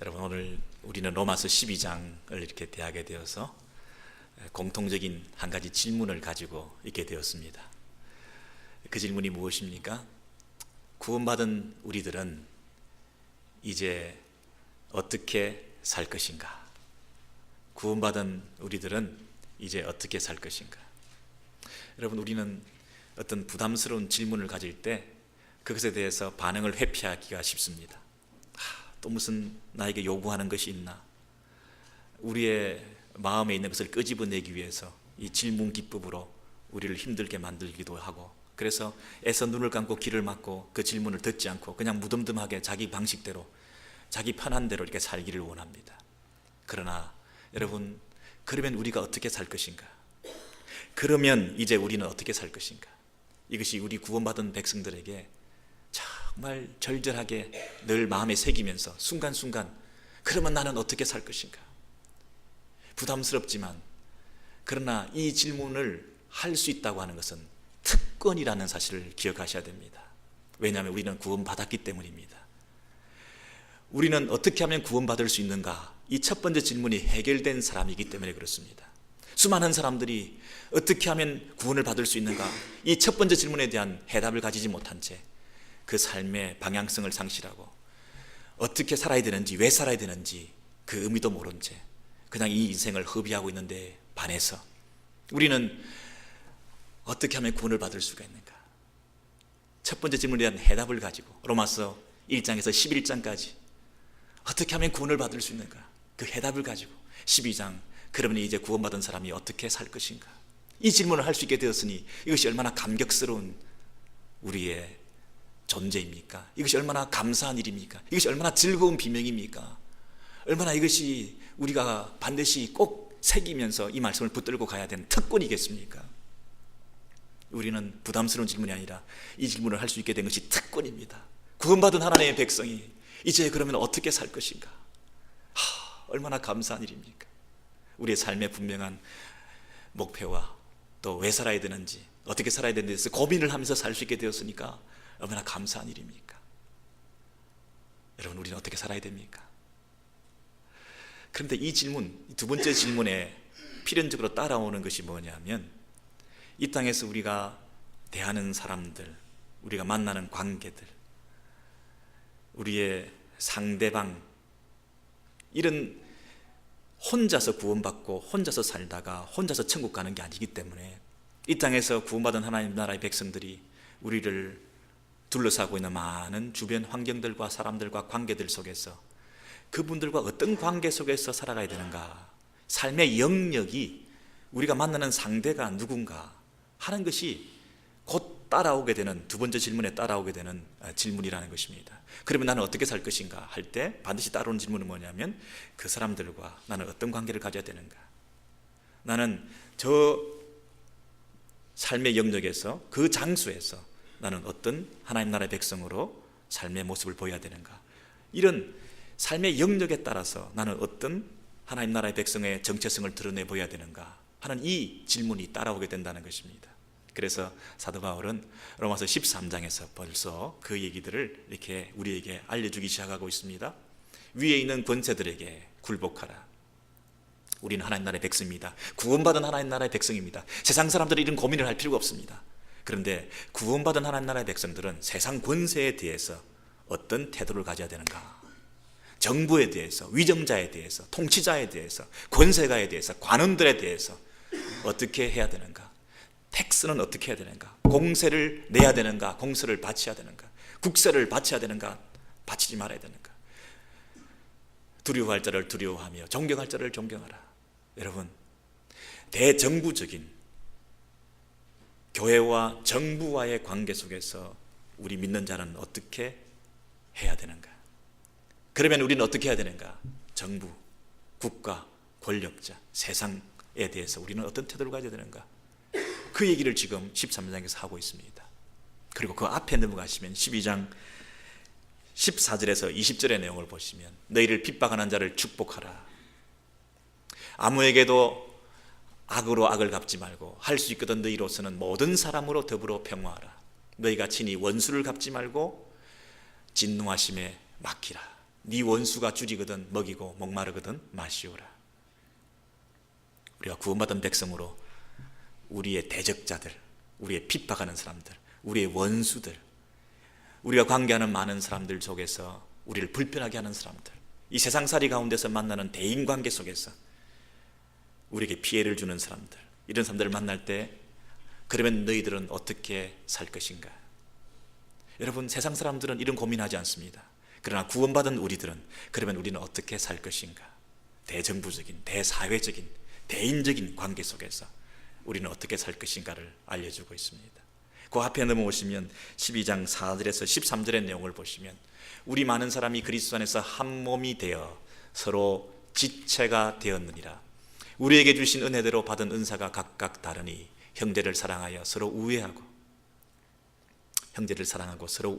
여러분, 오늘 우리는 로마서 12장을 이렇게 대하게 되어서 공통적인 한 가지 질문을 가지고 있게 되었습니다. 그 질문이 무엇입니까? 구원받은 우리들은 이제 어떻게 살 것인가? 구원받은 우리들은 이제 어떻게 살 것인가? 여러분, 우리는 어떤 부담스러운 질문을 가질 때 그것에 대해서 반응을 회피하기가 쉽습니다. 또 무슨 나에게 요구하는 것이 있나? 우리의 마음에 있는 것을 끄집어내기 위해서 이 질문 기법으로 우리를 힘들게 만들기도 하고, 그래서 애써 눈을 감고 귀를 막고 그 질문을 듣지 않고 그냥 무덤덤하게 자기 방식대로, 자기 편한 대로 이렇게 살기를 원합니다. 그러나 여러분, 그러면 우리가 어떻게 살 것인가? 그러면 이제 우리는 어떻게 살 것인가? 이것이 우리 구원받은 백성들에게 정말 절절하게 늘 마음에 새기면서 순간순간, 그러면 나는 어떻게 살 것인가? 부담스럽지만, 그러나 이 질문을 할 수 있다고 하는 것은 특권이라는 사실을 기억하셔야 됩니다. 왜냐하면 우리는 구원받았기 때문입니다. 우리는 어떻게 하면 구원받을 수 있는가? 이 첫 번째 질문이 해결된 사람이기 때문에 그렇습니다. 수많은 사람들이 어떻게 하면 구원을 받을 수 있는가? 이 첫 번째 질문에 대한 해답을 가지지 못한 채 그 삶의 방향성을 상실하고 어떻게 살아야 되는지, 왜 살아야 되는지 그 의미도 모른 채 그냥 이 인생을 허비하고 있는데 반해서 우리는 어떻게 하면 구원을 받을 수가 있는가? 첫 번째 질문에 대한 해답을 가지고 로마서 1장에서 11장까지 어떻게 하면 구원을 받을 수 있는가? 그 해답을 가지고 12장, 그러면 이제 구원받은 사람이 어떻게 살 것인가? 이 질문을 할 수 있게 되었으니 이것이 얼마나 감격스러운 우리의 존재입니까? 이것이 얼마나 감사한 일입니까? 이것이 얼마나 즐거운 비명입니까? 얼마나 이것이 우리가 반드시 꼭 새기면서 이 말씀을 붙들고 가야 되는 특권이겠습니까? 우리는 부담스러운 질문이 아니라 이 질문을 할 수 있게 된 것이 특권입니다. 구원받은 하나님의 백성이 이제 그러면 어떻게 살 것인가? 얼마나 감사한 일입니까? 우리의 삶의 분명한 목표와 또 왜 살아야 되는지, 어떻게 살아야 되는지 대해서 고민을 하면서 살 수 있게 되었으니까 얼마나 감사한 일입니까? 여러분, 우리는 어떻게 살아야 됩니까? 그런데 이 질문, 두 번째 질문에 필연적으로 따라오는 것이 뭐냐면, 이 땅에서 우리가 대하는 사람들, 우리가 만나는 관계들, 우리의 상대방, 이런 혼자서 구원받고 혼자서 살다가 혼자서 천국 가는 게 아니기 때문에 이 땅에서 구원받은 하나님 나라의 백성들이 우리를 둘러싸고 있는 많은 주변 환경들과 사람들과 관계들 속에서 그분들과 어떤 관계 속에서 살아가야 되는가, 삶의 영역이 우리가 만나는 상대가 누군가 하는 것이 곧 따라오게 되는, 두 번째 질문에 따라오게 되는 질문이라는 것입니다. 그러면 나는 어떻게 살 것인가 할 때 반드시 따라오는 질문은 뭐냐면, 그 사람들과 나는 어떤 관계를 가져야 되는가? 나는 저 삶의 영역에서, 그 장소에서 나는 어떤 하나님 나라의 백성으로 삶의 모습을 보여야 되는가? 이런 삶의 영역에 따라서 나는 어떤 하나님 나라의 백성의 정체성을 드러내 보여야 되는가 하는 이 질문이 따라오게 된다는 것입니다. 그래서 사도 바울은 로마서 13장에서 벌써 그 얘기들을 이렇게 우리에게 알려주기 시작하고 있습니다. 위에 있는 권세들에게 굴복하라. 우리는 하나님 나라의 백성입니다. 구원받은 하나님 나라의 백성입니다. 세상 사람들이 이런 고민을 할 필요가 없습니다. 그런데 구원받은 하나님 나라의 백성들은 세상 권세에 대해서 어떤 태도를 가져야 되는가? 정부에 대해서, 위정자에 대해서, 통치자에 대해서, 권세가에 대해서, 관원들에 대해서 어떻게 해야 되는가? 텍스는 어떻게 해야 되는가? 공세를 내야 되는가? 공세를 바쳐야 되는가? 국세를 바쳐야 되는가? 바치지 말아야 되는가? 두려워할 자를 두려워하며 존경할 자를 존경하라. 여러분, 대정부적인 교회와 정부와의 관계 속에서 우리 믿는 자는 어떻게 해야 되는가? 그러면 우리는 어떻게 해야 되는가? 정부, 국가, 권력자, 세상에 대해서 우리는 어떤 태도를 가져야 되는가? 그 얘기를 지금 13장에서 하고 있습니다. 그리고 그 앞에 넘어가시면 12장 14절에서 20절의 내용을 보시면, 너희를 핍박하는 자를 축복하라. 아무에게도 악으로 악을 갚지 말고 할 수 있거든 너희로서는 모든 사람으로 더불어 평화하라. 너희가 친히 원수를 갚지 말고 진노하심에 맡기라. 네 원수가 줄이거든 먹이고 목마르거든 마시오라. 우리가 구원받은 백성으로 우리의 대적자들, 우리의 핍박하는 사람들, 우리의 원수들, 우리가 관계하는 많은 사람들 속에서 우리를 불편하게 하는 사람들, 이 세상살이 가운데서 만나는 대인관계 속에서 우리에게 피해를 주는 사람들, 이런 사람들을 만날 때 그러면 너희들은 어떻게 살 것인가? 여러분, 세상 사람들은 이런 고민하지 않습니다. 그러나 구원받은 우리들은 그러면 우리는 어떻게 살 것인가? 대정부적인, 대사회적인, 대인적인 관계 속에서 우리는 어떻게 살 것인가를 알려주고 있습니다. 그 앞에 넘어오시면 12장 4절에서 13절의 내용을 보시면 우리 많은 사람이 그리스도 안에서 한 몸이 되어 서로 지체가 되었느니라. 우리에게 주신 은혜대로 받은 은사가 각각 다르니 형제를 사랑하여 서로 우애하고 서로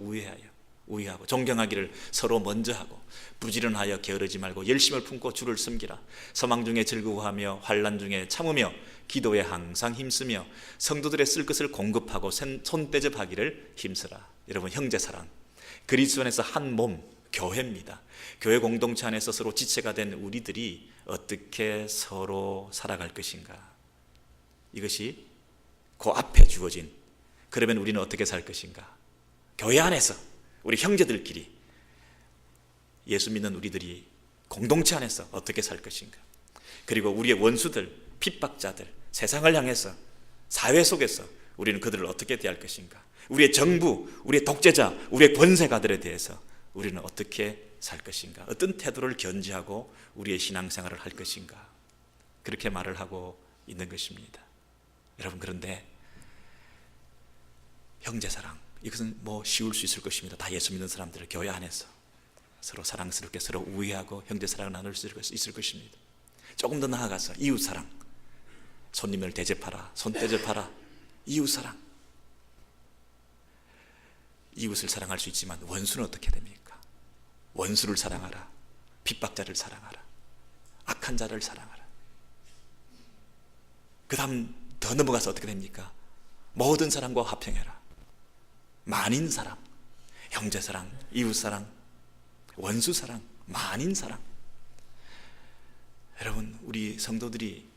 우애하고 존경하기를 서로 먼저 하고 부지런하여 게으르지 말고 열심을 품고 주를 섬기라. 소망 중에 즐거워하며 환난 중에 참으며 기도에 항상 힘쓰며 성도들의 쓸 것을 공급하고 손대접하기를 힘쓰라. 여러분, 형제사랑, 그리스도 안에서 한 몸, 교회입니다. 교회 공동체 안에서 서로 지체가 된 우리들이 어떻게 서로 살아갈 것인가, 이것이 그 앞에 주어진, 그러면 우리는 어떻게 살 것인가, 교회 안에서 우리 형제들끼리, 예수 믿는 우리들이 공동체 안에서 어떻게 살 것인가, 그리고 우리의 원수들, 핍박자들, 세상을 향해서 사회 속에서 우리는 그들을 어떻게 대할 것인가, 우리의 정부, 우리의 독재자, 우리의 권세가들에 대해서 우리는 어떻게 살 것인가, 어떤 태도를 견지하고 우리의 신앙생활을 할 것인가, 그렇게 말을 하고 있는 것입니다. 여러분, 그런데 형제사랑, 이것은 뭐 쉬울 수 있을 것입니다. 다 예수 믿는 사람들을 교회 안에서 서로 사랑스럽게 서로 우애하고 형제사랑을 나눌 수 있을 것입니다. 조금 더 나아가서 이웃사랑, 손님을 대접하라, 손대접하라, 이웃사랑. 이웃을 사랑할 수 있지만 원수는 어떻게 됩니까? 원수를 사랑하라, 핍박자를 사랑하라, 악한 자를 사랑하라. 그 다음 더 넘어가서 어떻게 됩니까? 모든 사람과 화평해라. 만인사랑, 형제사랑, 이웃사랑, 원수사랑, 만인사랑. 여러분, 우리 성도들이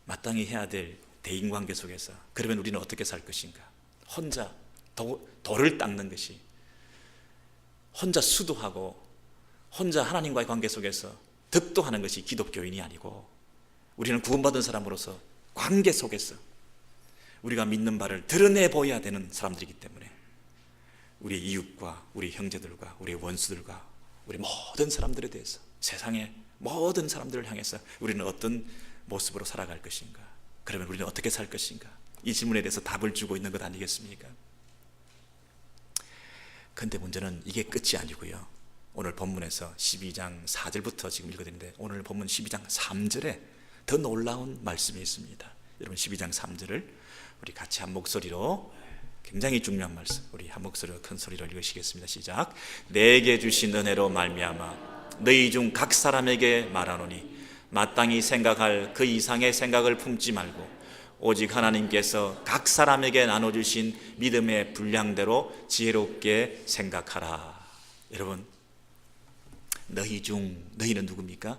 마땅히 해야 될 대인관계 속에서 그러면 우리는 어떻게 살 것인가? 혼자 돌을 닦는 것이, 혼자 수도하고 혼자 하나님과의 관계 속에서 득도하는 것이 기독교인이 아니고, 우리는 구원받은 사람으로서 관계 속에서 우리가 믿는 바를 드러내 보여야 되는 사람들이기 때문에 우리 이웃과 우리 형제들과 우리 원수들과 우리 모든 사람들에 대해서, 세상의 모든 사람들을 향해서 우리는 어떤 모습으로 살아갈 것인가, 그러면 우리는 어떻게 살 것인가, 이 질문에 대해서 답을 주고 있는 것 아니겠습니까? 그런데 문제는 이게 끝이 아니고요. 오늘 본문에서 12장 4절부터 지금 읽어드리는데, 오늘 본문 12장 3절에 더 놀라운 말씀이 있습니다. 여러분, 12장 3절을 우리 같이 한 목소리로, 굉장히 중요한 말씀, 우리 한 목소리로 큰 소리로 읽으시겠습니다. 시작. 내게 주신 은혜로 말미암아 너희 중 각 사람에게 말하노니 마땅히 생각할 그 이상의 생각을 품지 말고 오직 하나님께서 각 사람에게 나눠주신 믿음의 분량대로 지혜롭게 생각하라. 여러분, 너희는 누굽니까?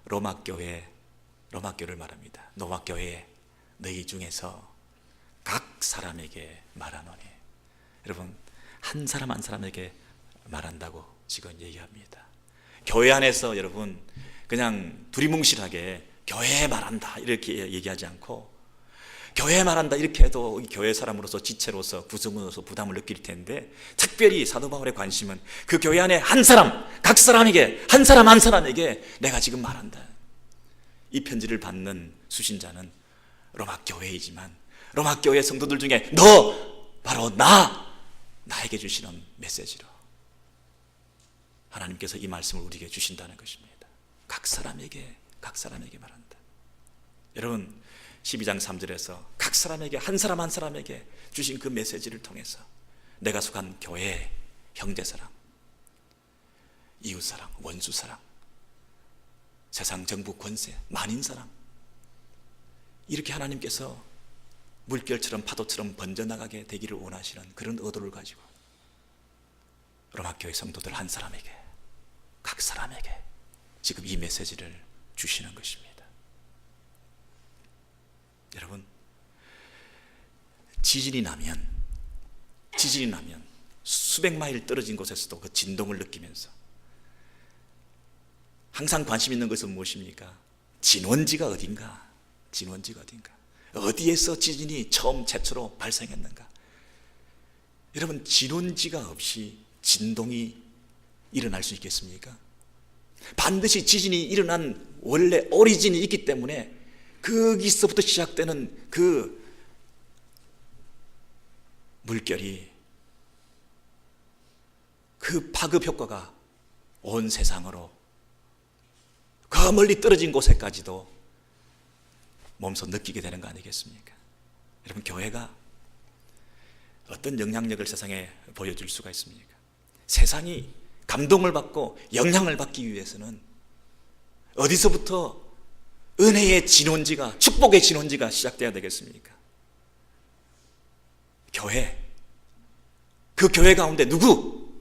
로마교회를 말합니다. 로마교회 너희 중에서 각 사람에게 말하노니. 여러분, 한 사람 한 사람에게 말한다고 지금 얘기합니다. 교회 안에서 여러분 그냥 두리뭉실하게 교회에 말한다 이렇게 얘기하지 않고, 교회에 말한다 이렇게 해도 교회 사람으로서, 지체로서, 구성원으로서 부담을 느낄 텐데, 특별히 사도 바울의 관심은 그 교회 안에 한 사람, 각 사람에게, 한 사람 한 사람에게 내가 지금 말한다. 이 편지를 받는 수신자는 로마 교회이지만 로마 교회 성도들 중에 바로 나에게 주시는 메시지로 하나님께서 이 말씀을 우리에게 주신다는 것입니다. 각 사람에게 말한다. 여러분, 12장 3절에서 각 사람에게, 한 사람 한 사람에게 주신 그 메시지를 통해서 내가 속한 교회, 형제사랑, 이웃사랑, 원수사랑, 세상 정부 권세, 만인사랑, 이렇게 하나님께서 물결처럼 파도처럼 번져나가게 되기를 원하시는 그런 의도를 가지고 로마교회 성도들 한 사람에게 각 사람에게 지금 이 메시지를 주시는 것입니다. 여러분, 지진이 나면 수백 마일 떨어진 곳에서도 그 진동을 느끼면서 항상 관심 있는 것은 무엇입니까? 진원지가 어딘가? 어디에서 지진이 처음 최초로 발생했는가? 여러분, 진원지가 없이 진동이 일어날 수 있겠습니까? 반드시 지진이 일어난 원래 오리진이 있기 때문에 거기서부터 시작되는 그 물결이, 그 파급 효과가 온 세상으로, 그 멀리 떨어진 곳에까지도 몸소 느끼게 되는 거 아니겠습니까? 여러분, 교회가 어떤 영향력을 세상에 보여줄 수가 있습니까? 세상이 감동을 받고 영향을 받기 위해서는 어디서부터 은혜의 진원지가, 축복의 진원지가 시작돼야 되겠습니까? 교회. 그 교회 가운데 누구?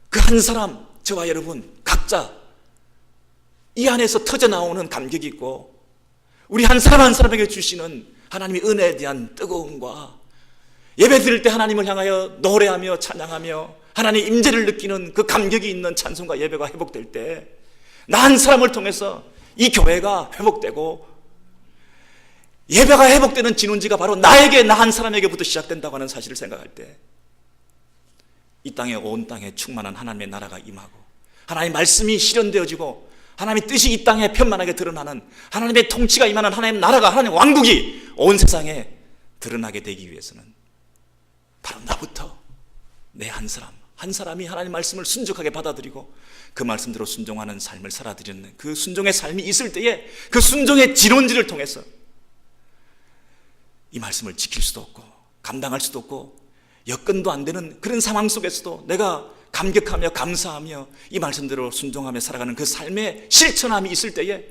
그 한 사람, 저와 여러분 각자 이 안에서 터져나오는 감격이 있고, 우리 한 사람 한 사람에게 주시는 하나님의 은혜에 대한 뜨거움과, 예배 드릴 때 하나님을 향하여 노래하며 찬양하며 하나님의 임재를 느끼는 그 감격이 있는 찬송과 예배가 회복될 때, 나 한 사람을 통해서 이 교회가 회복되고, 예배가 회복되는 진원지가 바로 나에게, 나 한 사람에게부터 시작된다고 하는 사실을 생각할 때, 이 땅에, 온 땅에 충만한 하나님의 나라가 임하고, 하나님의 말씀이 실현되어지고, 하나님의 뜻이 이 땅에 편만하게 드러나는 하나님의 통치가 임하는 하나님의 나라가, 하나님의 왕국이 온 세상에 드러나게 되기 위해서는 바로 나부터, 내 한 사람이 하나님의 말씀을 순종하게 받아들이고 그 말씀대로 순종하는 삶을 살아드리는 그 순종의 삶이 있을 때에, 그 순종의 진원지를 통해서 이 말씀을 지킬 수도 없고 감당할 수도 없고 여건도 안 되는 그런 상황 속에서도 내가 감격하며 감사하며 이 말씀대로 순종하며 살아가는 그 삶의 실천함이 있을 때에,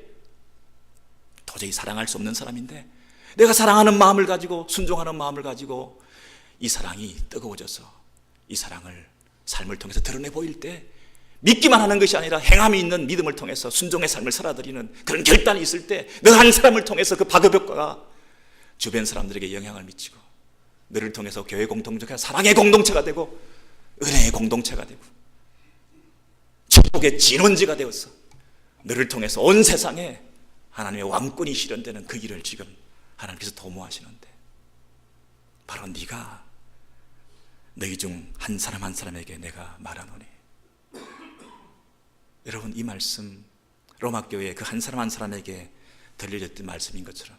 도저히 사랑할 수 없는 사람인데 내가 사랑하는 마음을 가지고, 순종하는 마음을 가지고 이 사랑이 뜨거워져서 이 사랑을 삶을 통해서 드러내 보일 때, 믿기만 하는 것이 아니라 행함이 있는 믿음을 통해서 순종의 삶을 살아드리는 그런 결단이 있을 때, 너 한 사람을 통해서 그 파급 효과가 주변 사람들에게 영향을 미치고, 너를 통해서 교회 공동체가 사랑의 공동체가 되고 은혜의 공동체가 되고 축복의 진원지가 되어서 너를 통해서 온 세상에 하나님의 왕권이 실현되는 그 일을 지금 하나님께서 도모하시는데, 바로 네가, 너희 중 한 사람 한 사람에게 내가 말하노니. 여러분, 이 말씀 로마교회의 그 한 사람 한 사람에게 들려졌던 말씀인 것처럼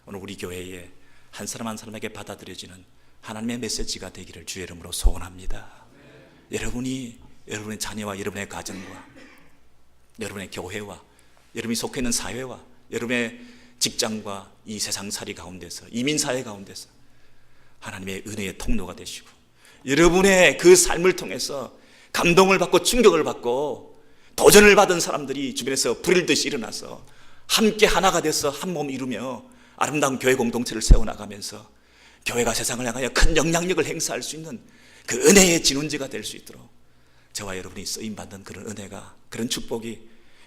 오늘 우리 교회에 한 사람 한 사람에게 받아들여지는 하나님의 메시지가 되기를 주의 이름으로 소원합니다. 여러분이, 여러분의 자녀와 여러분의 가정과 여러분의 교회와 여러분이 속해 있는 사회와 여러분의 직장과 이 세상살이 가운데서, 이민사회 가운데서 하나님의 은혜의 통로가 되시고, 여러분의 그 삶을 통해서 감동을 받고 충격을 받고 도전을 받은 사람들이 주변에서 불일듯이 일어나서 함께 하나가 돼서 한 몸 이루며 아름다운 교회 공동체를 세워나가면서 교회가 세상을 향하여 큰 영향력을 행사할 수 있는 그 은혜의 진원지가 될 수 있도록 저와 여러분이 쓰임받는 그런 은혜가, 그런 축복이,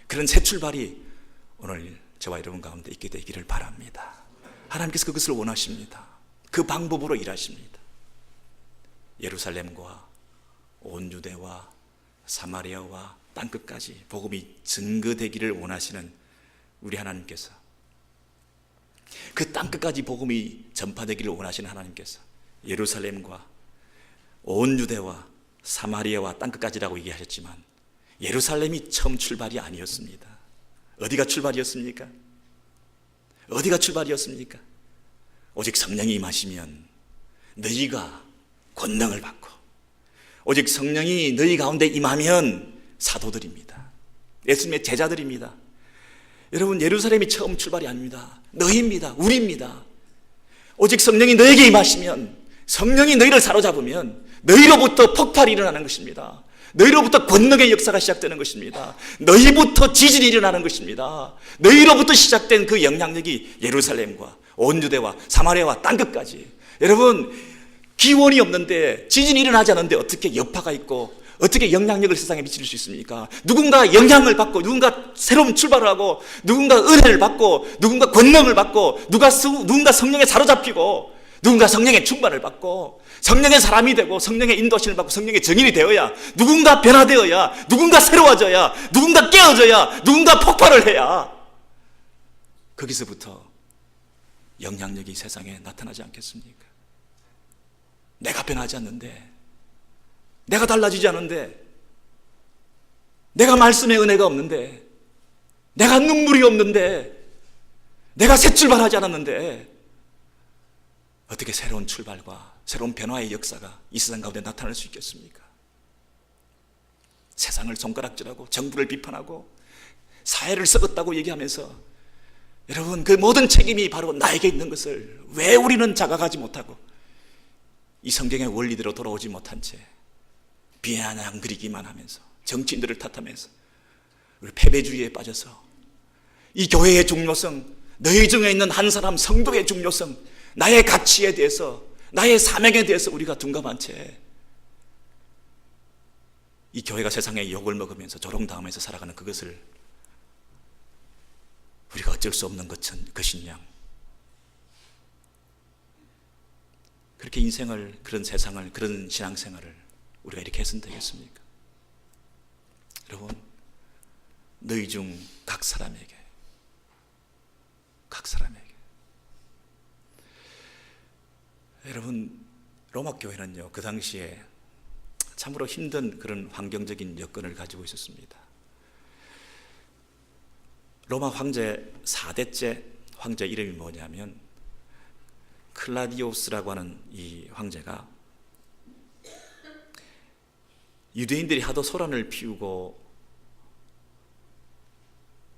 그런 새 출발이 오늘 저와 여러분 가운데 있게 되기를 바랍니다. 하나님께서 그것을 원하십니다. 그 방법으로 일하십니다. 예루살렘과 온 유대와 사마리아와 땅끝까지 복음이 증거되기를 원하시는 우리 하나님께서, 그 땅끝까지 복음이 전파되기를 원하시는 하나님께서 예루살렘과 온 유대와 사마리아와 땅끝까지라고 얘기하셨지만 예루살렘이 처음 출발이 아니었습니다. 어디가 출발이었습니까? 어디가 출발이었습니까? 오직 성령이 임하시면 너희가 권능을 받고, 오직 성령이 너희 가운데 임하면 사도들입니다. 예수님의 제자들입니다. 여러분, 예루살렘이 처음 출발이 아닙니다. 너희입니다. 우리입니다. 오직 성령이 너에게 임하시면, 성령이 너희를 사로잡으면 너희로부터 폭발이 일어나는 것입니다. 너희로부터 권능의 역사가 시작되는 것입니다. 너희부터 지진이 일어나는 것입니다. 너희로부터 시작된 그 영향력이 예루살렘과 온 유대와 사마리아와 땅끝까지. 여러분, 기원이 없는데, 지진이 일어나지 않는데 어떻게 여파가 있고 어떻게 영향력을 세상에 미칠 수 있습니까? 누군가 영향을 받고, 누군가 새로운 출발을 하고, 누군가 은혜를 받고, 누군가 권능을 받고, 누군가 성령에 사로잡히고, 누군가 성령의 충만을 받고, 성령의 사람이 되고, 성령의 인도심을 받고, 성령의 증인이 되어야, 누군가 변화되어야, 누군가 새로워져야, 누군가 깨어져야, 누군가 폭발을 해야, 거기서부터 영향력이 세상에 나타나지 않겠습니까? 내가 변하지 않는데, 내가 달라지지 않은데, 내가 말씀의 은혜가 없는데, 내가 눈물이 없는데, 내가 새 출발하지 않았는데, 어떻게 새로운 출발과 새로운 변화의 역사가 이 세상 가운데 나타날 수 있겠습니까? 세상을 손가락질하고 정부를 비판하고 사회를 썩었다고 얘기하면서, 여러분, 그 모든 책임이 바로 나에게 있는 것을 왜 우리는 자각하지 못하고 이 성경의 원리대로 돌아오지 못한 채 비아냥 그리기만 하면서, 정치인들을 탓하면서 우리 패배주의에 빠져서 이 교회의 중요성, 너희 중에 있는 한 사람 성도의 중요성, 나의 가치에 대해서, 나의 사명에 대해서 우리가 둔감한 채 이 교회가 세상에 욕을 먹으면서 조롱당하면서 살아가는 그것을 우리가 어쩔 수 없는 것인 양, 그렇게 인생을, 그런 세상을, 그런 신앙생활을 우리가 이렇게 해서는 되겠습니까? 여러분, 너희 중 각 사람에게 여러분, 로마 교회는요, 그 당시에 참으로 힘든 그런 환경적인 여건을 가지고 있었습니다. 로마 황제 4대째 황제 이름이 뭐냐면 클라디오스라고 하는 이 황제가 유대인들이 하도 소란을 피우고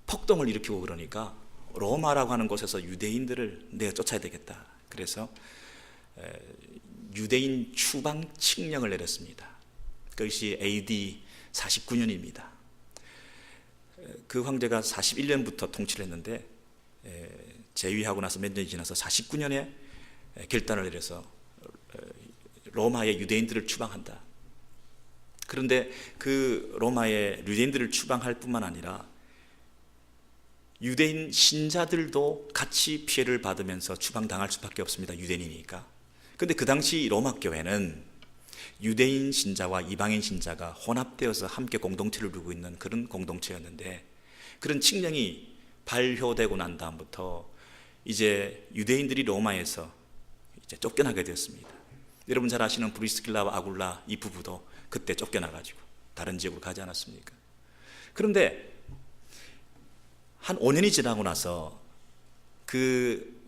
폭동을 일으키고 그러니까 로마라고 하는 곳에서 유대인들을 내가 쫓아야 되겠다. 그래서 유대인 추방 칙령을 내렸습니다. 그것이 AD 49년입니다. 그 황제가 41년부터 통치를 했는데 재위하고 나서 몇 년이 지나서 49년에 결단을 내려서 로마의 유대인들을 추방한다. 그런데 그 로마의 유대인들을 추방할 뿐만 아니라 유대인 신자들도 같이 피해를 받으면서 추방당할 수밖에 없습니다. 유대인이니까. 그런데 그 당시 로마 교회는 유대인 신자와 이방인 신자가 혼합되어서 함께 공동체를 이루고 있는 그런 공동체였는데, 그런 칙령이 발효되고 난 다음부터 이제 유대인들이 로마에서 이제 쫓겨나게 되었습니다. 여러분 잘 아시는 브리스길라와 아굴라 이 부부도 그때 쫓겨나가지고 다른 지역으로 가지 않았습니까? 그런데 한 5년이 지나고 나서 그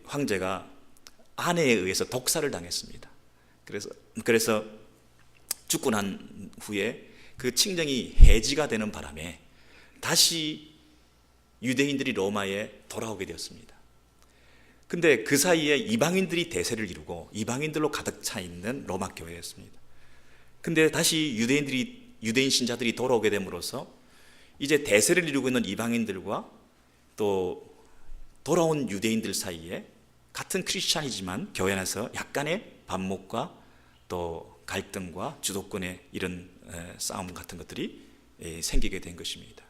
황제가 아내에 의해서 독살을 당했습니다. 그래서 죽고 난 후에 그 칙령이 해지가 되는 바람에 다시 유대인들이 로마에 돌아오게 되었습니다. 근데 그 사이에 이방인들이 대세를 이루고 이방인들로 가득 차 있는 로마 교회였습니다. 근데 다시 유대인 신자들이 돌아오게 됨으로써 이제 대세를 이루고 있는 이방인들과 또 돌아온 유대인들 사이에 같은 크리스찬이지만 교회 안에서 약간의 반목과 또 갈등과 주도권의 이런 싸움 같은 것들이 생기게 된 것입니다.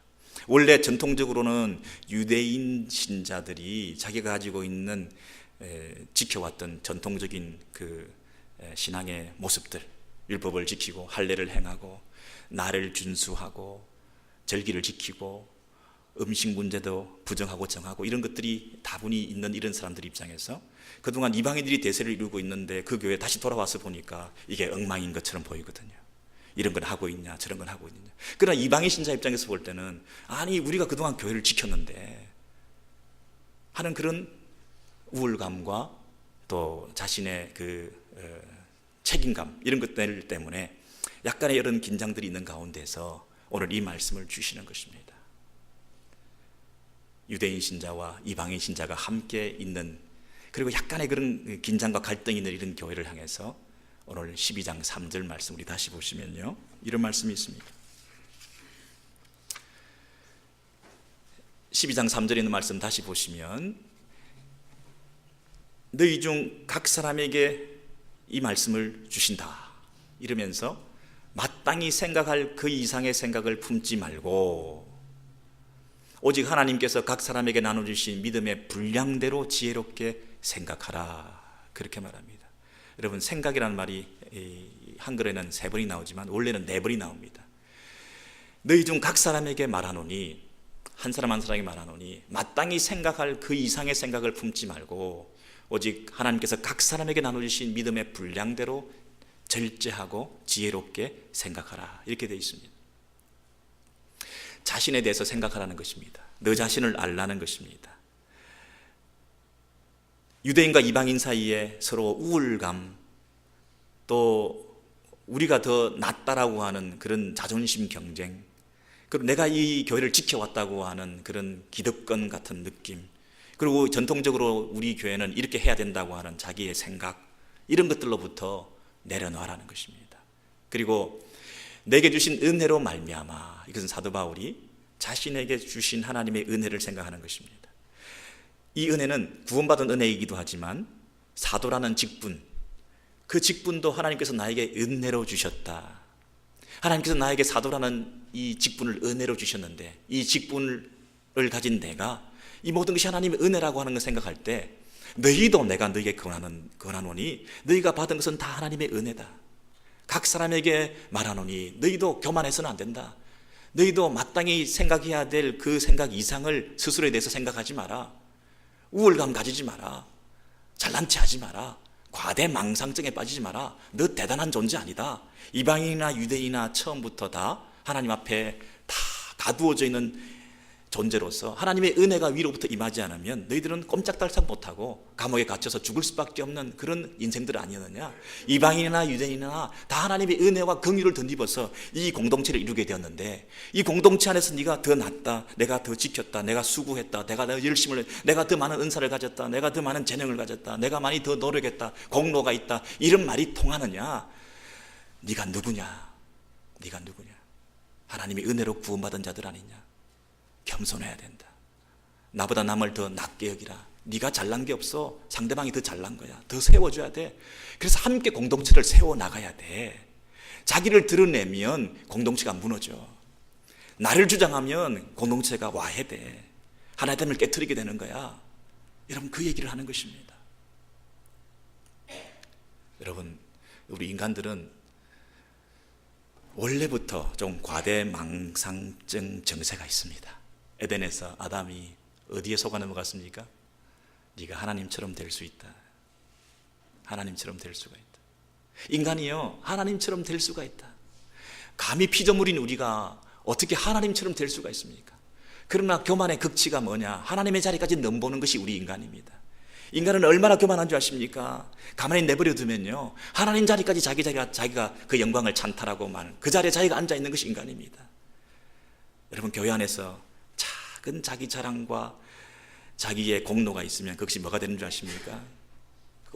원래 전통적으로는 유대인 신자들이 자기가 가지고 있는 지켜왔던 전통적인 그 신앙의 모습들, 율법을 지키고 할례를 행하고 날을 준수하고 절기를 지키고 음식 문제도 부정하고 정하고 이런 것들이 다분히 있는 이런 사람들 입장에서 그동안 이방인들이 대세를 이루고 있는데 그 교회에 다시 돌아와서 보니까 이게 엉망인 것처럼 보이거든요. 이런 걸 하고 있냐 저런 걸 하고 있느냐. 그러나 이방인 신자 입장에서 볼 때는 아니 우리가 그동안 교회를 지켰는데 하는 그런 우울감과 또 자신의 그 책임감 이런 것들 때문에 약간의 이런 긴장들이 있는 가운데서 오늘 이 말씀을 주시는 것입니다. 유대인 신자와 이방인 신자가 함께 있는, 그리고 약간의 그런 긴장과 갈등이 있는 이런 교회를 향해서 오늘 12장 3절 말씀 우리 다시 보시면요, 이런 말씀이 있습니다. 12장 3절에 있는 말씀 다시 보시면 너희 중 각 사람에게 이 말씀을 주신다 이러면서 마땅히 생각할 그 이상의 생각을 품지 말고 오직 하나님께서 각 사람에게 나눠주신 믿음의 분량대로 지혜롭게 생각하라, 그렇게 말합니다. 여러분, 생각이라는 말이 한글에는 3번이 나오지만 원래는 4번이 나옵니다. 너희 중 각 사람에게 말하노니, 한 사람 한 사람에게 말하노니 마땅히 생각할 그 이상의 생각을 품지 말고 오직 하나님께서 각 사람에게 나눠주신 믿음의 분량대로 절제하고 지혜롭게 생각하라, 이렇게 되어 있습니다. 자신에 대해서 생각하라는 것입니다. 너 자신을 알라는 것입니다. 유대인과 이방인 사이에 서로 우월감, 또 우리가 더 낫다라고 하는 그런 자존심 경쟁, 그리고 내가 이 교회를 지켜왔다고 하는 그런 기득권 같은 느낌, 그리고 전통적으로 우리 교회는 이렇게 해야 된다고 하는 자기의 생각, 이런 것들로부터 내려놓으라는 것입니다. 그리고 내게 주신 은혜로 말미암아, 이것은 사도 바울이 자신에게 주신 하나님의 은혜를 생각하는 것입니다. 이 은혜는 구원받은 은혜이기도 하지만 사도라는 직분, 그 직분도 하나님께서 나에게 은혜로 주셨다. 하나님께서 나에게 사도라는 이 직분을 은혜로 주셨는데, 이 직분을 가진 내가 이 모든 것이 하나님의 은혜라고 하는 걸 생각할 때, 너희도 내가 너희에게 권하노니 너희가 받은 것은 다 하나님의 은혜다. 각 사람에게 말하노니 너희도 교만해서는 안 된다. 너희도 마땅히 생각해야 될 그 생각 이상을 스스로에 대해서 생각하지 마라. 우월감 가지지 마라. 잘난 체 하지 마라. 과대 망상증에 빠지지 마라. 너 대단한 존재 아니다. 이방인이나 유대인이나 처음부터 다 하나님 앞에 다 가두어져 있는 존재로서 하나님의 은혜가 위로부터 임하지 않으면 너희들은 꼼짝달싹 못하고 감옥에 갇혀서 죽을 수밖에 없는 그런 인생들 아니었느냐. 이방인이나 유대인이나 다 하나님의 은혜와 긍휼을 덧입어서 이 공동체를 이루게 되었는데, 이 공동체 안에서 네가 더 낫다, 내가 더 지켰다, 내가 수고했다, 내가 더 열심을, 내가 더 많은 은사를 가졌다, 내가 더 많은 재능을 가졌다, 내가 많이 더 노력했다, 공로가 있다, 이런 말이 통하느냐? 네가 누구냐? 네가 누구냐? 하나님의 은혜로 구원받은 자들 아니냐? 겸손해야 된다. 나보다 남을 더 낮게 여기라. 네가 잘난 게 없어. 상대방이 더 잘난 거야. 더 세워줘야 돼. 그래서 함께 공동체를 세워나가야 돼. 자기를 드러내면 공동체가 무너져. 나를 주장하면 공동체가 와해돼. 하나됨을 깨트리게 되는 거야. 여러분, 그 얘기를 하는 것입니다. 여러분, 우리 인간들은 원래부터 좀 과대망상증 정세가 있습니다. 에덴에서 아담이 어디에 속아 넘어갔습니까? 네가 하나님처럼 될 수 있다. 하나님처럼 될 수가 있다. 인간이요, 하나님처럼 될 수가 있다. 감히 피조물인 우리가 어떻게 하나님처럼 될 수가 있습니까? 그러나 교만의 극치가 뭐냐? 하나님의 자리까지 넘보는 것이 우리 인간입니다. 인간은 얼마나 교만한 줄 아십니까? 가만히 내버려 두면요, 하나님 자리까지 자기가 그 영광을 찬탈하고 말, 그 자리에 자기가 앉아 있는 것이 인간입니다. 여러분, 교회 안에서 작은 자기 자랑과 자기의 공로가 있으면 그것이 뭐가 되는 줄 아십니까?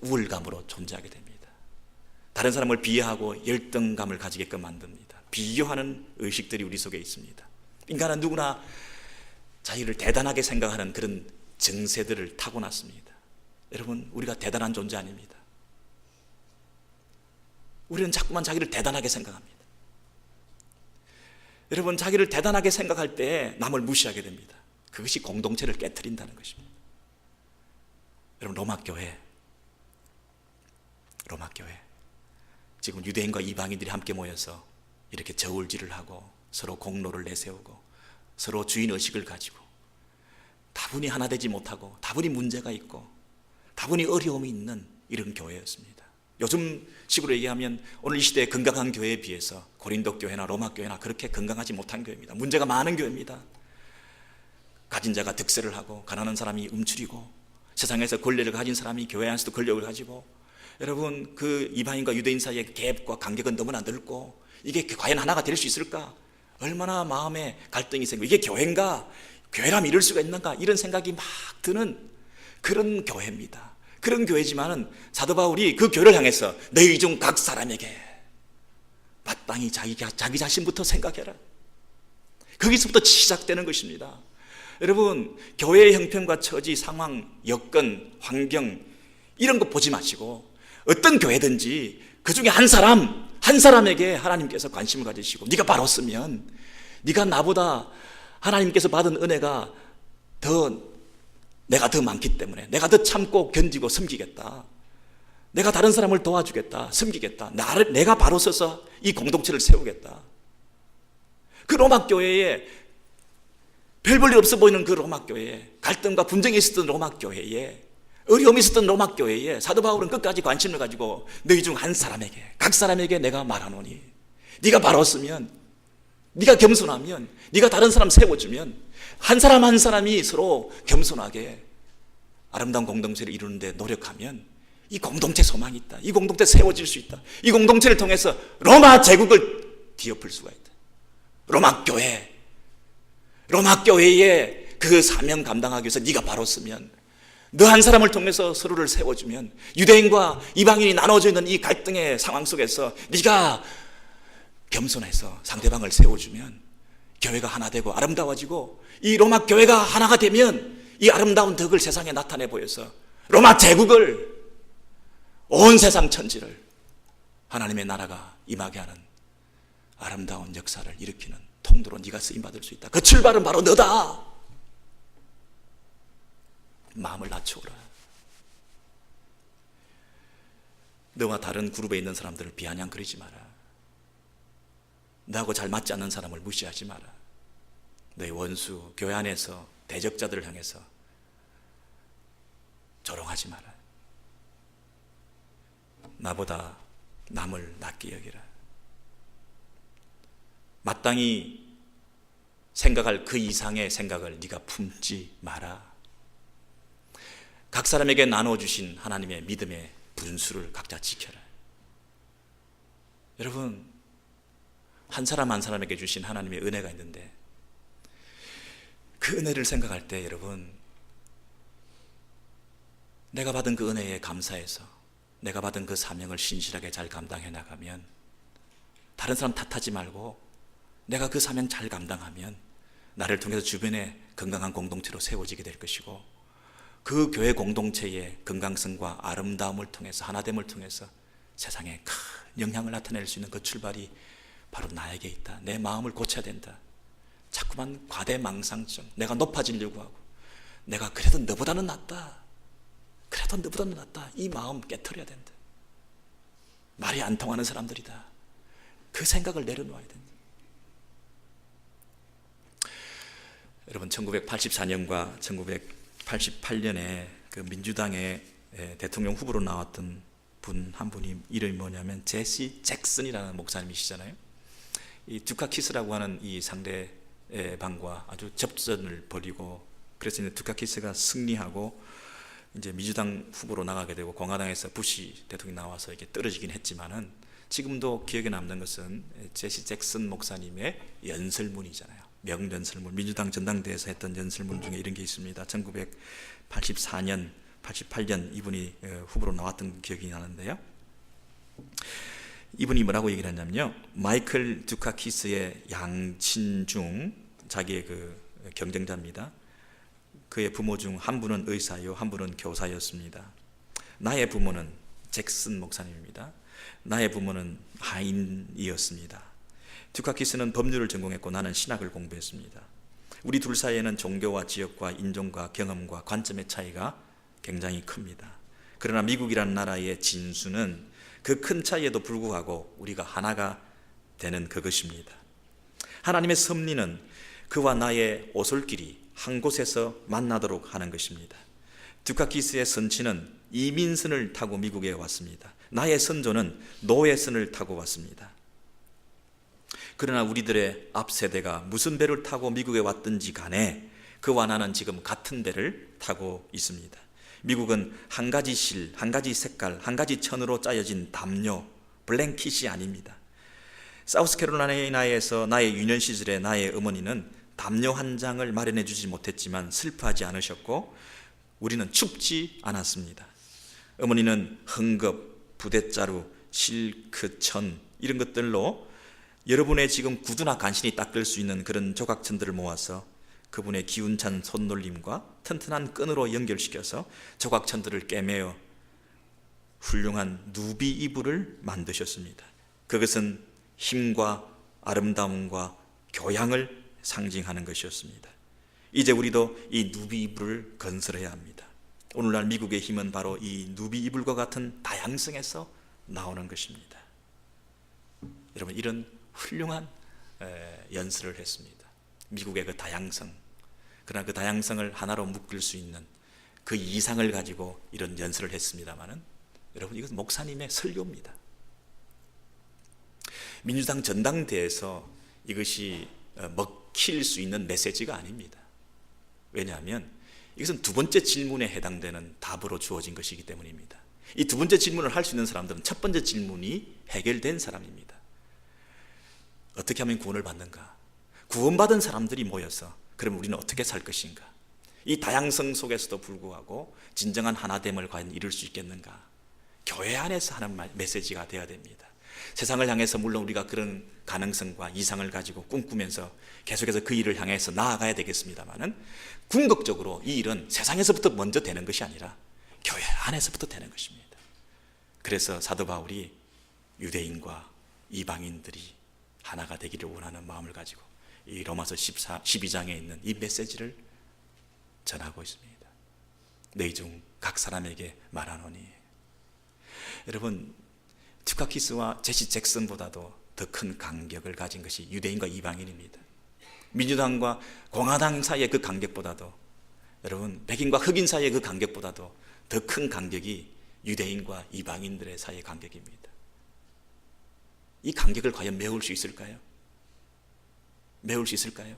우월감으로 존재하게 됩니다. 다른 사람을 비하하고 열등감을 가지게끔 만듭니다. 비교하는 의식들이 우리 속에 있습니다. 인간은 누구나 자기를 대단하게 생각하는 그런 정세들을 타고났습니다. 여러분, 우리가 대단한 존재 아닙니다. 우리는 자꾸만 자기를 대단하게 생각합니다. 여러분, 자기를 대단하게 생각할 때 남을 무시하게 됩니다. 그것이 공동체를 깨트린다는 것입니다. 여러분, 로마교회 지금 유대인과 이방인들이 함께 모여서 이렇게 저울질을 하고 서로 공로를 내세우고 서로 주인의식을 가지고 다분히 하나 되지 못하고 다분히 문제가 있고 다분히 어려움이 있는 이런 교회였습니다. 요즘 식으로 얘기하면 오늘 이 시대의 건강한 교회에 비해서 고린도 교회나 로마 교회나 그렇게 건강하지 못한 교회입니다. 문제가 많은 교회입니다. 가진 자가 득세를 하고 가난한 사람이 움츠리고 세상에서 권력을 가진 사람이 교회 안에서도 권력을 가지고, 여러분, 그 이방인과 유대인 사이의 갭과 간격은 너무나 넓고 이게 과연 하나가 될 수 있을까? 얼마나 마음에 갈등이 생기고, 이게 교회인가? 교회라면 이럴 수가 있는가? 이런 생각이 막 드는 그런 교회입니다. 그런 교회지만은 사도 바울이 그 교회를 향해서 너희 중 각 사람에게 마땅히 자기 자신부터 생각해라. 거기서부터 시작되는 것입니다. 여러분, 교회의 형편과 처지, 상황, 여건, 환경 이런 거 보지 마시고 어떤 교회든지 그 중에 한 한 사람에게 하나님께서 관심을 가지시고 네가 바로 쓰면 네가 나보다 하나님께서 받은 은혜가 내가 더 많기 때문에 내가 더 참고 견디고 섬기겠다. 내가 다른 사람을 도와주겠다. 섬기겠다. 내가 바로 서서 이 공동체를 세우겠다. 그 로마 교회에 별 볼 일 없어 보이는 그 로마 교회에 갈등과 분쟁이 있었던 로마 교회에 어려움이 있었던 로마 교회에 사도 바울은 끝까지 관심을 가지고 너희 중 한 사람에게 각 사람에게 내가 말하노니 네가 바로 서면 네가 겸손하면 네가 다른 사람 세워주면 한 사람 한 사람이 서로 겸손하게 아름다운 공동체를 이루는데 노력하면 이 공동체 소망이 있다. 이 공동체 세워질 수 있다. 이 공동체를 통해서 로마 제국을 뒤엎을 수가 있다. 로마 교회의 그 사명 감당하기 위해서 네가 바로 서면 너 한 사람을 통해서 서로를 세워주면 유대인과 이방인이 나눠져 있는 이 갈등의 상황 속에서 네가 겸손해서 상대방을 세워주면 교회가 하나 되고 아름다워지고 이 로마 교회가 하나가 되면 이 아름다운 덕을 세상에 나타내 보여서 로마 제국을 온 세상 천지를 하나님의 나라가 임하게 하는 아름다운 역사를 일으키는 통로로 네가 쓰임받을 수 있다. 그 출발은 바로 너다. 마음을 낮추어라. 너와 다른 그룹에 있는 사람들을 비아냥거리지 마라. 너하고 잘 맞지 않는 사람을 무시하지 마라. 너의 원수, 교회 안에서 대적자들을 향해서 조롱하지 마라. 나보다 남을 낮게 여기라. 마땅히 생각할 그 이상의 생각을 네가 품지 마라. 각 사람에게 나눠주신 하나님의 믿음의 분수를 각자 지켜라. 여러분, 한 사람 한 사람에게 주신 하나님의 은혜가 있는데 그 은혜를 생각할 때 여러분, 내가 받은 그 은혜에 감사해서 내가 받은 그 사명을 신실하게 잘 감당해 나가면 다른 사람 탓하지 말고 내가 그 사명 잘 감당하면 나를 통해서 주변에 건강한 공동체로 세워지게 될 것이고 그 교회 공동체의 건강성과 아름다움을 통해서 하나됨을 통해서 세상에 큰 영향을 나타낼 수 있는 그 출발이 바로 나에게 있다. 내 마음을 고쳐야 된다. 자꾸만 과대망상증, 내가 높아지려고 하고 내가 그래도 너보다는 낫다. 그래도 너보다는 낫다. 이 마음 깨트려야 된다. 말이 안 통하는 사람들이다. 그 생각을 내려놓아야 된다. 여러분, 1984년과 1988년에 그 민주당의 대통령 후보로 나왔던 분 한 분이 이름이 뭐냐면 제시 잭슨이라는 목사님이시잖아요. 이 두카키스라고 하는 이 상대방과 아주 접전을 벌이고 그래서 이제 두카키스가 승리하고 이제 민주당 후보로 나가게 되고 공화당에서 부시 대통령이 나와서 이렇게 떨어지긴 했지만은 지금도 기억에 남는 것은 제시 잭슨 목사님의 연설문이잖아요. 명연설문, 민주당 전당대회에서 했던 연설문 중에 이런 게 있습니다. 1984년, 88년 이분이 후보로 나왔던 기억이 나는데요. 이분이 뭐라고 얘기를 했냐면요, 마이클 두카키스의 양친 중 자기의 그 경쟁자입니다. 그의 부모 중 한 분은 의사요, 한 분은 교사였습니다. 나의 부모는 잭슨 목사님입니다. 나의 부모는 하인이었습니다. 두카키스는 법률을 전공했고 나는 신학을 공부했습니다. 우리 둘 사이에는 종교와 지역과 인종과 경험과 관점의 차이가 굉장히 큽니다. 그러나 미국이라는 나라의 진수는 그 큰 차이에도 불구하고 우리가 하나가 되는 그것입니다. 하나님의 섭리는 그와 나의 오솔길이 한 곳에서 만나도록 하는 것입니다. 두카키스의 선치는 이민선을 타고 미국에 왔습니다. 나의 선조는 노예선을 타고 왔습니다. 그러나 우리들의 앞 세대가 무슨 배를 타고 미국에 왔든지 간에 그와 나는 지금 같은 배를 타고 있습니다. 미국은 한 가지 실, 한 가지 색깔, 한 가지 천으로 짜여진 담요, 블랭킷이 아닙니다. 사우스캐롤라이나에서 나의 유년 시절에 나의 어머니는 담요 한 장을 마련해 주지 못했지만 슬퍼하지 않으셨고 우리는 춥지 않았습니다. 어머니는 헝겊, 부대자루, 실크, 천 이런 것들로 여러분의 지금 구두나 간신히 닦을 수 있는 그런 조각천들을 모아서 그분의 기운찬 손놀림과 튼튼한 끈으로 연결시켜서 조각천들을 꿰매어 훌륭한 누비 이불을 만드셨습니다. 그것은 힘과 아름다움과 교양을 상징하는 것이었습니다. 이제 우리도 이 누비 이불을 건설해야 합니다. 오늘날 미국의 힘은 바로 이 누비 이불과 같은 다양성에서 나오는 것입니다. 여러분, 이런 훌륭한 연설을 했습니다. 미국의 그 다양성, 그러나 그 다양성을 하나로 묶을 수 있는 그 이상을 가지고 이런 연설을 했습니다마는, 여러분, 이것은 목사님의 설교입니다. 민주당 전당대회에서 이것이 먹힐 수 있는 메시지가 아닙니다. 왜냐하면 이것은 두 번째 질문에 해당되는 답으로 주어진 것이기 때문입니다. 이 두 번째 질문을 할 수 있는 사람들은 첫 번째 질문이 해결된 사람입니다. 어떻게 하면 구원을 받는가? 구원받은 사람들이 모여서 그럼 우리는 어떻게 살 것인가? 이 다양성 속에서도 불구하고 진정한 하나됨을 과연 이룰 수 있겠는가? 교회 안에서 하는 메시지가 되어야 됩니다. 세상을 향해서 물론 우리가 그런 가능성과 이상을 가지고 꿈꾸면서 계속해서 그 일을 향해서 나아가야 되겠습니다만은, 궁극적으로 이 일은 세상에서부터 먼저 되는 것이 아니라 교회 안에서부터 되는 것입니다. 그래서 사도 바울이 유대인과 이방인들이 하나가 되기를 원하는 마음을 가지고 이 로마서 12장에 있는 이 메시지를 전하고 있습니다. 너희 중 각 사람에게 말하노니. 여러분, 투카키스와 제시 잭슨보다도 더 큰 간격을 가진 것이 유대인과 이방인입니다. 민주당과 공화당 사이의 그 간격보다도, 여러분, 백인과 흑인 사이의 그 간격보다도 더 큰 간격이 유대인과 이방인들의 사이의 간격입니다. 이 간격을 과연 메울 수 있을까요? 메울 수 있을까요?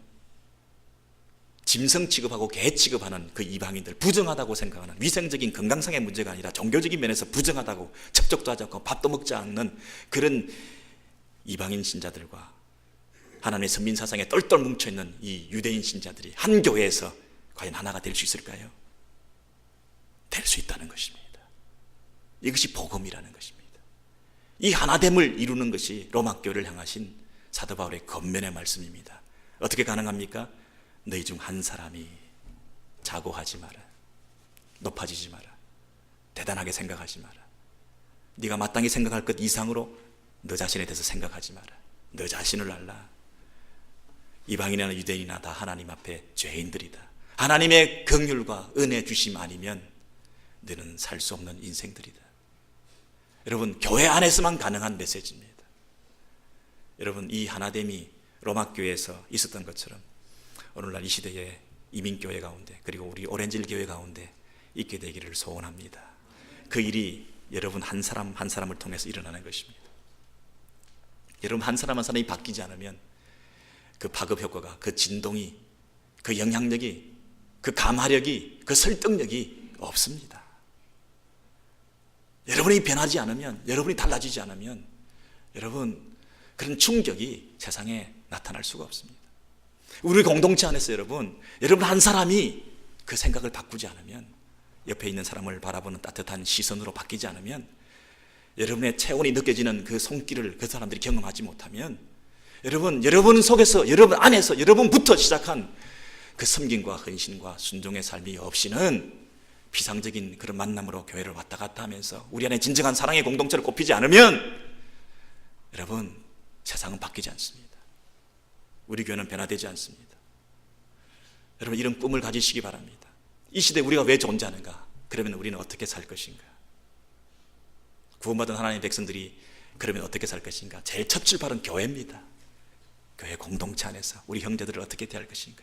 짐승 취급하고 개 취급하는 그 이방인들, 부정하다고 생각하는, 위생적인 건강상의 문제가 아니라 종교적인 면에서 부정하다고, 접촉도 하지 않고 밥도 먹지 않는 그런 이방인 신자들과 하나님의 선민 사상에 똘똘 뭉쳐있는 이 유대인 신자들이 한 교회에서 과연 하나가 될 수 있을까요? 될 수 있다는 것입니다. 이것이 복음이라는 것입니다. 이 하나됨을 이루는 것이 로마 교회를 향하신 사도 바울의 권면의 말씀입니다. 어떻게 가능합니까? 너희 중 한 사람이 자고하지 마라, 높아지지 마라, 대단하게 생각하지 마라, 네가 마땅히 생각할 것 이상으로 너 자신에 대해서 생각하지 마라. 너 자신을 알라. 이방인이나 유대인이나 다 하나님 앞에 죄인들이다. 하나님의 긍휼과 은혜 주심 아니면 너는 살 수 없는 인생들이다. 여러분, 교회 안에서만 가능한 메시지입니다. 여러분, 이 하나됨이 로마 교회에서 있었던 것처럼 오늘날 이 시대의 이민교회 가운데, 그리고 우리 오렌지힐 교회 가운데 있게 되기를 소원합니다. 그 일이 여러분 한 사람 한 사람을 통해서 일어나는 것입니다. 여러분 한 사람 한 사람이 바뀌지 않으면 그 파급 효과가, 그 진동이, 그 영향력이, 그 감화력이, 그 설득력이 없습니다. 여러분이 변하지 않으면, 여러분이 달라지지 않으면 여러분 그런 충격이 세상에 나타날 수가 없습니다. 우리 공동체 안에서 여러분 한 사람이 그 생각을 바꾸지 않으면, 옆에 있는 사람을 바라보는 따뜻한 시선으로 바뀌지 않으면, 여러분의 체온이 느껴지는 그 손길을 그 사람들이 경험하지 못하면, 여러분 속에서, 여러분 안에서, 여러분부터 시작한 그 섬김과 헌신과 순종의 삶이 없이는 비상적인 그런 만남으로 교회를 왔다 갔다 하면서 우리 안에 진정한 사랑의 공동체를 꼽히지 않으면 여러분 세상은 바뀌지 않습니다. 우리 교회는 변화되지 않습니다. 여러분, 이런 꿈을 가지시기 바랍니다. 이 시대에 우리가 왜 존재하는가? 그러면 우리는 어떻게 살 것인가? 구원받은 하나님의 백성들이 그러면 어떻게 살 것인가? 제일 첫 출발은 교회입니다. 교회 공동체 안에서 우리 형제들을 어떻게 대할 것인가?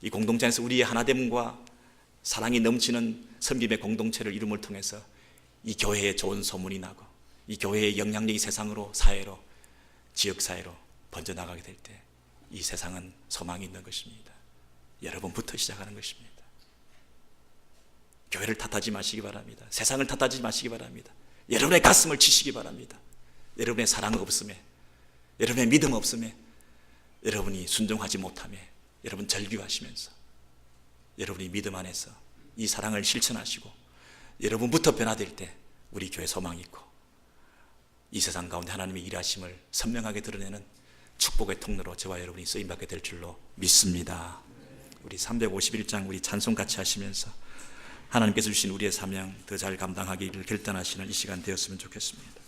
이 공동체 안에서 우리의 하나됨과 사랑이 넘치는 섬김의 공동체를 이룸을 통해서 이 교회에 좋은 소문이 나고, 이 교회의 영향력이 세상으로, 사회로, 지역사회로 번져나가게 될 때 이 세상은 소망이 있는 것입니다. 여러분부터 시작하는 것입니다. 교회를 탓하지 마시기 바랍니다. 세상을 탓하지 마시기 바랍니다. 여러분의 가슴을 치시기 바랍니다. 여러분의 사랑 없음에, 여러분의 믿음 없음에, 여러분이 순종하지 못함에 여러분 절규하시면서 여러분이 믿음 안에서 이 사랑을 실천하시고 여러분부터 변화될 때 우리 교회 소망이 있고, 이 세상 가운데 하나님의 일하심을 선명하게 드러내는 축복의 통로로 저와 여러분이 쓰임받게 될 줄로 믿습니다. 우리 351장 우리 찬송 같이 하시면서 하나님께서 주신 우리의 사명 더 잘 감당하기를 결단하시는 이 시간 되었으면 좋겠습니다.